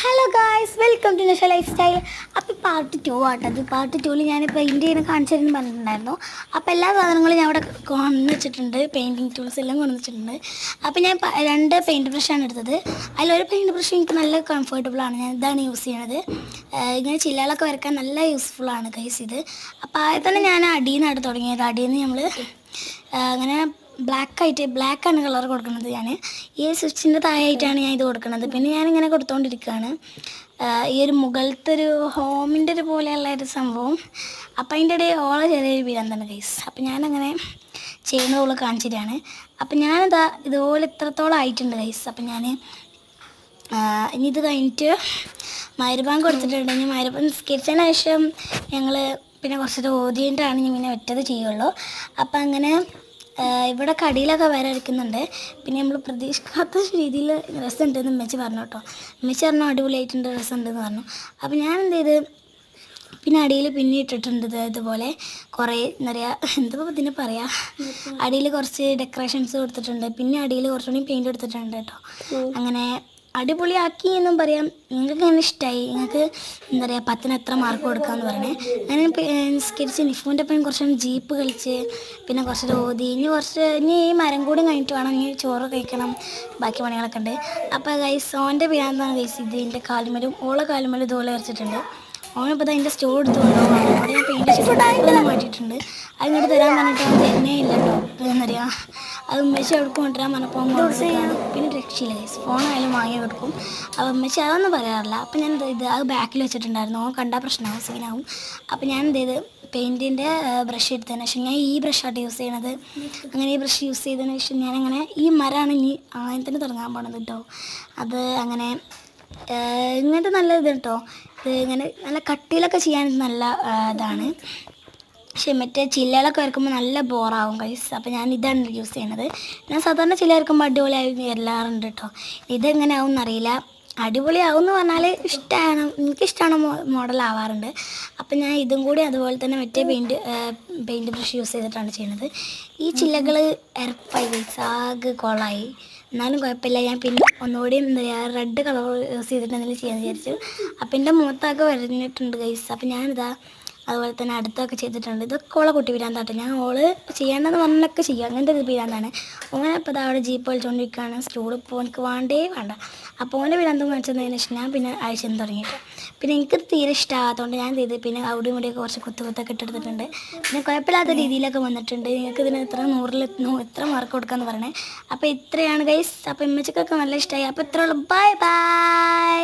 Hello guys, welcome to Nasha lifestyle. അപ്പോൾ part 2 ആട്ടത്. Part 2 ഞാനിപ്പോൾ ഇന്ത്യയിൽ കാണിച്ചു തരുന്നു പറഞ്ഞിട്ടുണ്ടായിരുന്നു. അപ്പോൾ എല്ലാ സാധനങ്ങളും ഞാൻ അവിടെ കൊണ്ടു വെച്ചിട്ടുണ്ട്. പെയിൻറ്റിങ് ടൂൾസ് എല്ലാം കൊണ്ടു വെച്ചിട്ടുണ്ട്. അപ്പോൾ ഞാൻ 2 പെയിൻറ്റ് ബ്രഷാണ് എടുത്തത്. അതിലൊരു പെയിൻറ്റ് ബ്രഷ് എനിക്ക് നല്ല കംഫർട്ടബിളാണ്. ഞാൻ ഇതാണ് യൂസ് ചെയ്യണത്. ഇങ്ങനെ ചില്ലകളൊക്കെ വരയ്ക്കാൻ നല്ല യൂസ്ഫുള്ളാണ് ഗൈസ് ഇത്. അപ്പോൾ ആദ്യം തന്നെ ഞാൻ അടിയിൽ നിന്നാണ് തുടങ്ങിയത്. അടിയിൽ നിന്ന് നമ്മൾ അങ്ങനെ ബ്ലാക്കാണ് കളർ കൊടുക്കുന്നത്. ഞാൻ ഈ സ്വിച്ചിൻ്റെ താഴെയായിട്ടാണ് ഞാൻ ഇത് കൊടുക്കുന്നത്. പിന്നെ ഞാനിങ്ങനെ കൊടുത്തുകൊണ്ടിരിക്കുകയാണ്. ഈ ഒരു മുകളിലത്തെ ഒരു ഹോമിൻ്റെ ഒരു പോലെയുള്ള ഒരു സംഭവം. അപ്പം അതിൻ്റെ ഇടയിൽ ഓളെ ചെറിയൊരു പിരാന്താണ് ഗൈസ്. അപ്പം ഞാനങ്ങനെ ചെയ്യുന്നതോളം കാണിച്ചിട്ടാണ്. അപ്പം ഞാനിതാ ഇതുപോലെ ഇത്രത്തോളം ആയിട്ടുണ്ട് ഗൈസ്. അപ്പം ഞാൻ ഇനി ഇത് കഴിഞ്ഞിട്ട് മൈരുബാങ്ക് കൊടുത്തിട്ടുണ്ട്. ഇനി മൈരുബാങ്ക് നിസ്കരിച്ചതിന് ശേഷം ഞങ്ങൾ പിന്നെ കുറച്ചൊരു ഓതിയിട്ടാണ് ഞാൻ ഇങ്ങനെ ഒറ്റത് ചെയ്യുള്ളൂ. അപ്പം അങ്ങനെ ഇവിടെ കടിയിലൊക്കെ വരയ്ക്കുന്നുണ്ട്. പിന്നെ നമ്മൾ പ്രതീക്ഷിക്കാത്ത രീതിയിൽ രസമുണ്ടെന്ന് ഉമ്മച്ചി പറഞ്ഞു കേട്ടോ. ഉമ്മച്ചി പറഞ്ഞു അടിപൊളിയായിട്ടുണ്ട്, രസമുണ്ടെന്ന് പറഞ്ഞു. അപ്പോൾ ഞാൻ എന്ത് ചെയ്ത് പിന്നെ അടിയിൽ പിന്നെ ഇട്ടിട്ടുണ്ട് ഇതുപോലെ കുറേ എന്താ പറയുക, എന്താ ഇതിന് പറയുക, അടിയിൽ കുറച്ച് ഡെക്കറേഷൻസ് കൊടുത്തിട്ടുണ്ട്. പിന്നെ അടിയിൽ കുറച്ചുകൂടി പെയിൻറ്റ് കൊടുത്തിട്ടുണ്ട് കേട്ടോ. അങ്ങനെ അടിപൊളിയാക്കി എന്നും പറയാം. നിങ്ങൾക്ക് എങ്ങനെ ഇഷ്ടമായി, നിങ്ങൾക്ക് എന്താ പറയുക 10-ന് എത്ര മാർക്ക് കൊടുക്കാമെന്ന് പറയണേ. ഞാൻ നിസ്കരിച്ച് നിഫുവിൻ്റെ ഒപ്പം കുറച്ച് ജീപ്പ് കളിച്ച് പിന്നെ കുറച്ച് ഓതി. ഇനി ഈ മരം കൂടി കഴിഞ്ഞിട്ട് വേണം ഇനി ചോറ് കഴിക്കണം, ബാക്കി പണികളൊക്കെ ഉണ്ട്. അപ്പോൾ ഗൈസ് ഓൻ്റെ പിരാന്താണ് ഗൈസ് ഇത്. എൻ്റെ കാലുമലും ഓളെ കാലുമലും ഇതുപോലെ വരച്ചിട്ടുണ്ട്. ഓനിപ്പോൾ അതിൻ്റെ സ്റ്റോർ എടുത്തുകൊണ്ടോ അവിടെ ഞാൻ പെയിൻറ്റ് ചുണ്ടായിട്ടൊന്ന് മാറ്റിയിട്ടുണ്ട്. അതിങ്ങോട്ട് തരാൻ പറഞ്ഞിട്ട് അവൻ തരുന്നേ ഇല്ല കേട്ടോ. എന്നറിയാം അത് ഉമ്മച്ചി അവിടെ കൊണ്ടുവരാൻ പറഞ്ഞപ്പോൾ പിന്നെ രക്ഷയില്ല ഗൈസ്. ഫോണായാലും വാങ്ങി കൊടുക്കും. അപ്പോൾ ഉമ്മച്ചി അതൊന്നും പറയാറില്ല. അപ്പോൾ ഞാൻ ഇത് അത് ബാക്കിൽ വെച്ചിട്ടുണ്ടായിരുന്നു. ഓൻ കണ്ടാൽ പ്രശ്നമാവും, സീനാവും. അപ്പോൾ ഞാൻ എന്ത് ചെയ്ത് പെയിൻറ്റിൻ്റെ ബ്രഷ് എടുത്തതിന് ശേഷം ഞാൻ ഈ ബ്രഷായിട്ട് യൂസ് ചെയ്യണത്. അങ്ങനെ ഈ ബ്രഷ് യൂസ് ചെയ്തതിന് ശേഷം ഞാനങ്ങനെ ഈ മരമാണ് ഇനി അങ്ങനെ തന്നെ തുടങ്ങാൻ പോണത് കേട്ടോ. അത് അങ്ങനെ ഇങ്ങനത്തെ നല്ല ഇത് കേട്ടോ. ഇത് ഇങ്ങനെ നല്ല കട്ടിയിലൊക്കെ ചെയ്യാൻ നല്ല ഇതാണ്. പക്ഷേ മറ്റേ ചില്ലകളൊക്കെ വരയ്ക്കുമ്പോൾ നല്ല ബോറാവും ഗൈസ്. അപ്പോൾ ഞാൻ ഇതാണ് യൂസ് ചെയ്യണത്. ഞാൻ സാധാരണ ചില്ല വരയ്ക്കുമ്പോൾ അടിപൊളിയായി വരാറുണ്ട് കേട്ടോ. ഇതെങ്ങനെ ആവും എന്നറിയില്ല. അടിപൊളിയാവും എന്ന് പറഞ്ഞാൽ ഇഷ്ടമാണ്, എനിക്കിഷ്ടമാണ് മോഡലാവാറുണ്ട്. അപ്പം ഞാൻ ഇതും കൂടി അതുപോലെ തന്നെ മറ്റേ പെയിൻറ്റ് ബ്രഷ് യൂസ് ചെയ്തിട്ടാണ് ചെയ്യുന്നത്. ഈ ചില്ലകൾ എരപ്പായി ഗൈസ്, ആകെ കോളായി. എന്നാലും കുഴപ്പമില്ല. ഞാൻ പിന്നെ ഒന്നുകൂടി എന്താ പറയുക റെഡ് കളർ യൂസ് ചെയ്തിട്ട് എന്തെങ്കിലും ചെയ്യാമെന്ന് വിചാരിച്ചു. അപ്പം എൻ്റെ മുഖത്തൊക്കെ വരഞ്ഞിട്ടുണ്ട് ഗൈസ്. അപ്പം ഞാനിതാ അതുപോലെ തന്നെ അടുത്തൊക്കെ ചെയ്തിട്ടുണ്ട്. ഇതൊക്കെ ഓളെ കുട്ടി പിരാന്താട്ടെ. ഞാൻ ഓള് ചെയ്യേണ്ടതെന്ന് പറഞ്ഞൊക്കെ ചെയ്യും. അങ്ങനത്തെ ഇത് പിരാന്താണ്. ഓനെ ഇപ്പോൾ അവിടെ ജീപ്പ് വലിച്ചുകൊണ്ടിരിക്കുകയാണ്. സ്റ്റൂൾ ഇപ്പോൾ എനിക്ക് വേണ്ട. അപ്പോൾ ഓൻ്റെ പിരാന്തം കാണിച്ചതിന് ശേഷം ഞാൻ പിന്നെ അയച്ചു തുടങ്ങിയിട്ട് പിന്നെ എനിക്ക് തീരെ ഇഷ്ടമാകാത്തതുകൊണ്ട് ഞാൻ ചെയ്ത് പിന്നെ അവിടെയും ഇവിടെയൊക്കെ കുറച്ച് കുത്തൊക്കെ ഇട്ടെടുത്തിട്ടുണ്ട്. പിന്നെ കുഴപ്പമില്ലാത്ത രീതിയിലൊക്കെ വന്നിട്ടുണ്ട്. നിങ്ങൾക്ക് ഇതിന് എത്ര മാർക്ക് കൊടുക്കാമെന്ന് പറയണേ. അപ്പോൾ ഇത്രയാണ് ഗൈസ്. അപ്പോൾ ഇമ്മച്ചക്കൊക്കെ നല്ല ഇഷ്ടമായി. അപ്പോൾ ഇത്രയുള്ളൂ. Bye by.